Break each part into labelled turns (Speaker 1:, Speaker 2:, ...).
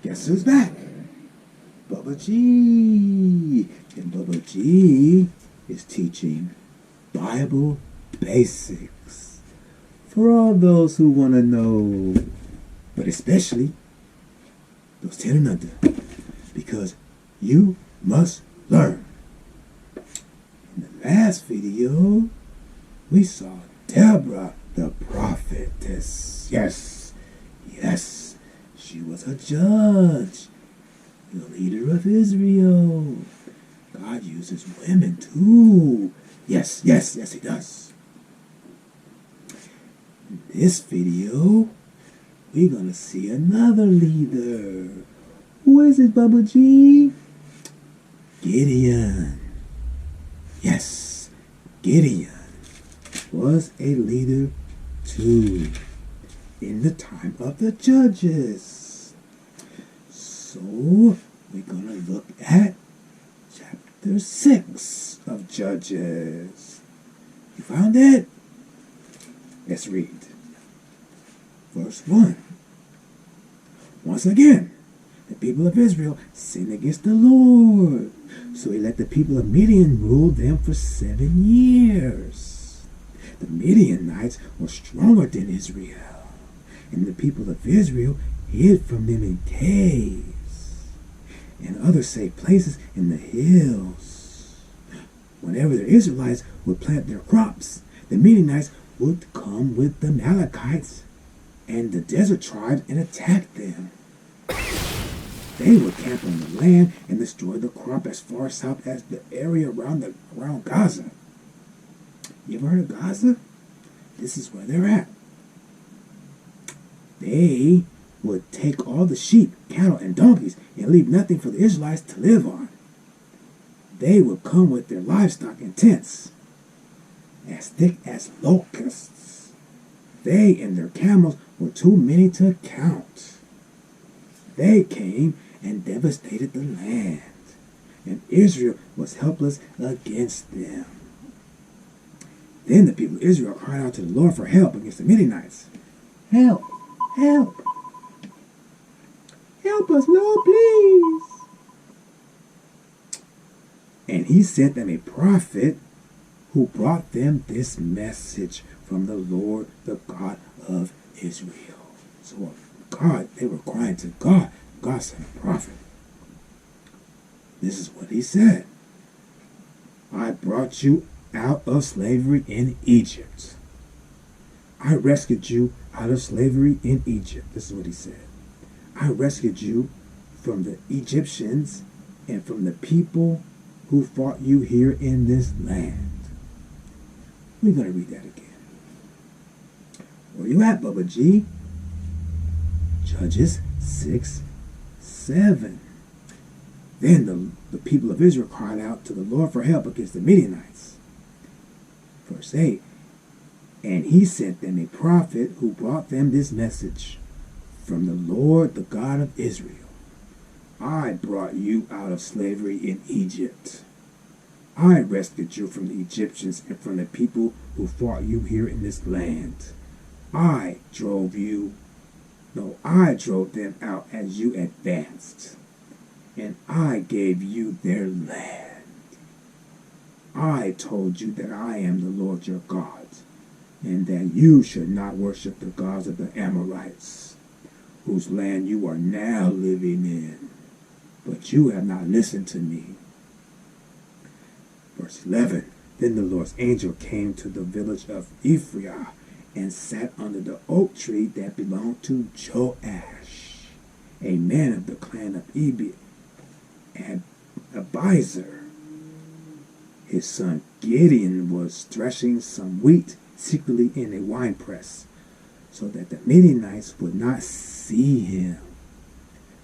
Speaker 1: Guess who's back? Bubba G. And Bubba G is teaching Bible basics for all those who want to know, but especially those 10 and under, because you must learn. In the last video, we saw Deborah, the prophetess. Yes, she was a judge, the leader of Israel. God uses women too. Yes, he does. In this video, we're going to see another leader. Who is it, Bubba G? Gideon. Yes, Gideon was a leader too in the time of the judges. So we're going to look at chapter 6 of Judges. You found it? Let's read. Verse 1. Once again, the people of Israel sinned against the Lord. So he let the people of Midian rule them for 7 years. The Midianites were stronger than Israel, and the people of Israel hid from them in caves and other safe places in the hills. Whenever the Israelites would plant their crops, the Midianites would come with the Amalekites and the desert tribes and attack them. They would camp on the land and destroy the crop as far south as the area around Gaza. You ever heard of Gaza? This is where they're at. They would take all the sheep, cattle, and donkeys and leave nothing for the Israelites to live on. They would come with their livestock in tents, as thick as locusts. They and their camels were too many to count. They came and devastated the land, and Israel was helpless against them. Then the people of Israel cried out to the Lord for help against the Midianites. Help! Help! Help us, Lord, please! And he sent them a prophet who brought them this message from the Lord, the God of Israel. So God, they were crying to God. God sent a prophet. This is what he said. I brought you out of slavery in Egypt. I rescued you out of slavery in Egypt. This is what he said. I rescued you from the Egyptians and from the people who fought you here in this land. We're going to read that again. Where you at, Bubba G? Judges 6:7. Then the people of Israel cried out to the Lord for help against the Midianites. Verse 8. And he sent them a prophet who brought them this message from the Lord, the God of Israel. I brought you out of slavery in Egypt. I rescued you from the Egyptians and from the people who fought you here in this land. I drove them out as you advanced, and I gave you their land. I told you that I am the Lord your God, and that you should not worship the gods of the Amorites, whose land you are now living in. But you have not listened to me. Verse 11. Then the Lord's angel came to the village of Ephraim and sat under the oak tree that belonged to Joash, a man of the clan of Ebi and Abiezer. His son Gideon was threshing some wheat secretly in a winepress, so that the Midianites would not see him.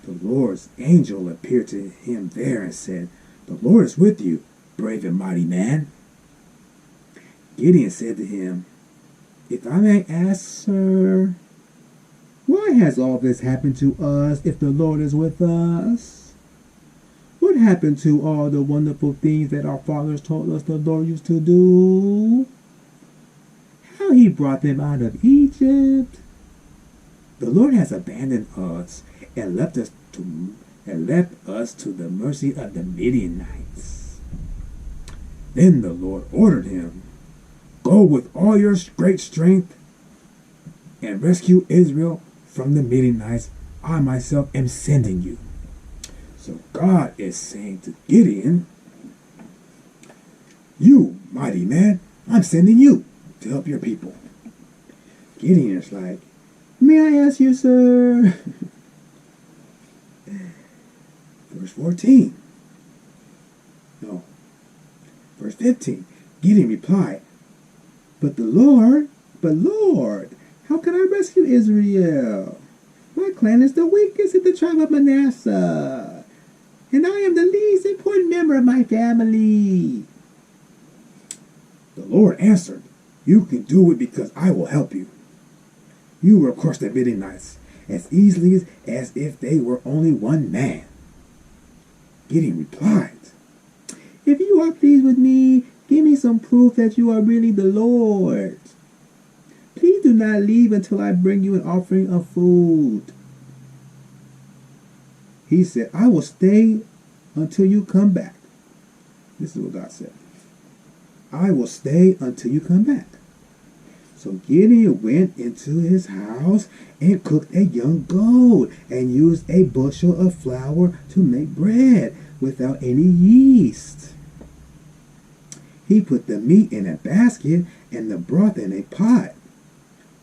Speaker 1: The Lord's angel appeared to him there and said, The Lord is with you, brave and mighty man. Gideon said to him, If I may ask, sir, why has all this happened to us if the Lord is with us? What happened to all the wonderful things that our fathers told us the Lord used to do? How he brought them out of Egypt? The Lord has abandoned us and left us to the mercy of the Midianites. Then the Lord ordered him, go with all your great strength and rescue Israel from the Midianites. I myself am sending you. So God is saying to Gideon, you, mighty man, I'm sending you to help your people. Gideon is like, may I ask you, sir? Verse 14. No. Verse 15. Gideon replied, but Lord, how can I rescue Israel? My clan is the weakest in the tribe of Manasseh, and I am the least important member of my family. The Lord answered, you can do it because I will help you. You will crush the Midianites as easily as if they were only one man. Gideon replied, if you are pleased with me, give me some proof that you are really the Lord. Please do not leave until I bring you an offering of food. He said, I will stay until you come back. This is what God said. I will stay until you come back. So Gideon went into his house and cooked a young goat and used a bushel of flour to make bread without any yeast. He put the meat in a basket and the broth in a pot,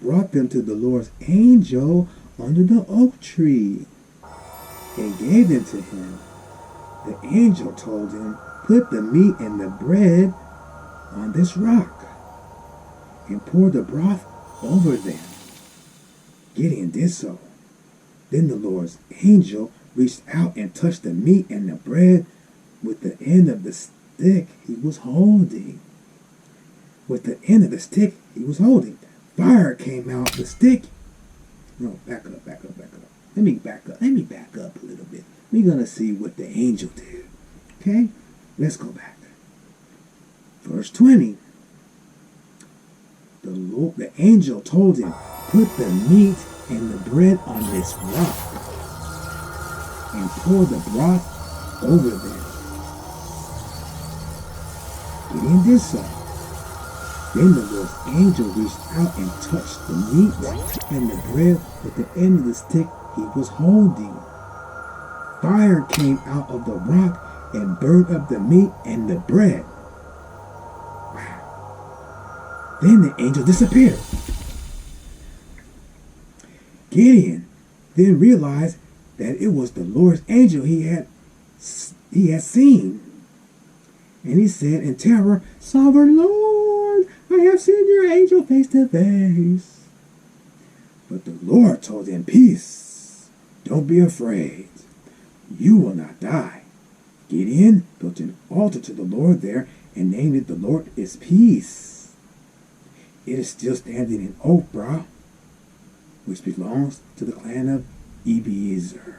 Speaker 1: brought them to the Lord's angel under the oak tree, and gave them to him. The angel told him, put the meat and the bread on this rock and pour the broth over them. Gideon did so. Then the Lord's angel reached out and touched the meat and the bread with the end of the stick he was holding. With the end of the stick he was holding, fire came out the stick. No, back up. Let me back up a little bit. We're going to see what the angel did. Okay? Let's go back. Verse 20. The angel told him, put the meat and the bread on this rock and pour the broth over them. Gideon did so. Then the Lord's angel reached out and touched the meat and the bread with the end of the stick he was holding. Fire came out of the rock and burned up the meat and the bread. Wow. Then the angel disappeared. Gideon then realized that it was the Lord's angel he had seen. And he said in terror, Sovereign Lord, I have seen your angel face to face. But the Lord told him, peace, don't be afraid. You will not die. Gideon built an altar to the Lord there and named it the Lord is Peace. It is still standing in Ophrah, which belongs to the clan of Abiezer.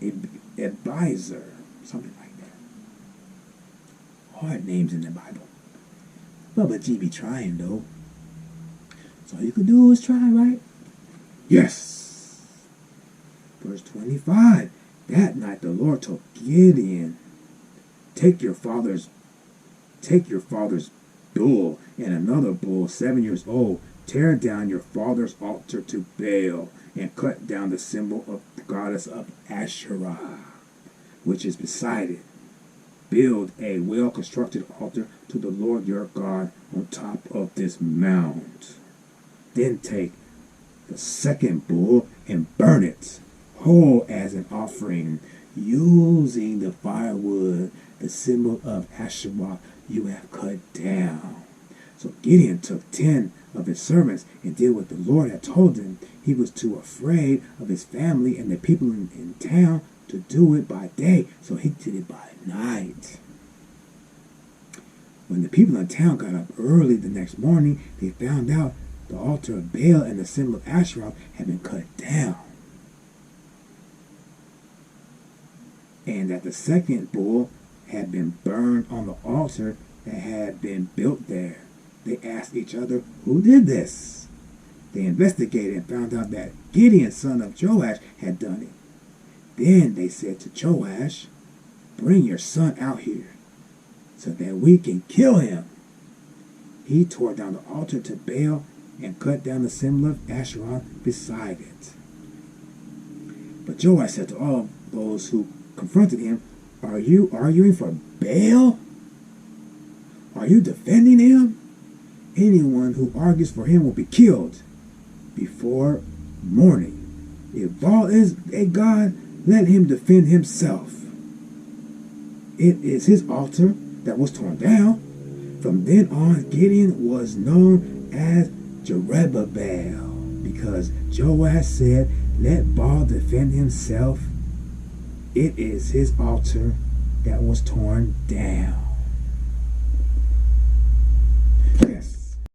Speaker 1: Abiezer, something like that. Hard names in the Bible. Bubba G be trying though. So all you can do is try, right? Yes. Verse 25. That night the Lord told Gideon, take your father's bull and another bull 7 years old, tear down your father's altar to Baal, and cut down the symbol of the goddess of Asherah, which is beside it. Build a well-constructed altar to the Lord your God on top of this mound. Then take the second bull and burn it whole as an offering, using the firewood, the symbol of Asherah you have cut down. So Gideon took 10 of his servants and did what the Lord had told him. He was too afraid of his family and the people in town to do it by day, so he did it by night. When the people in town got up early the next morning, they found out the altar of Baal and the symbol of Asherah had been cut down, and that the second bull had been burned on the altar that had been built there. They asked each other, who did this? They investigated and found out that Gideon, son of Joash, had done it. Then they said to Joash, "Bring your son out here so that we can kill him." He tore down the altar to Baal and cut down the symbol of Asherah beside it. But Joash said to all those who confronted him, "Are you arguing for Baal? Are you defending him? Anyone who argues for him will be killed before morning. If Baal is a god, let him defend himself. It is his altar that was torn down." From then on, Gideon was known as Jerubbaal, because Joash said, "Let Baal defend himself. It is his altar that was torn down."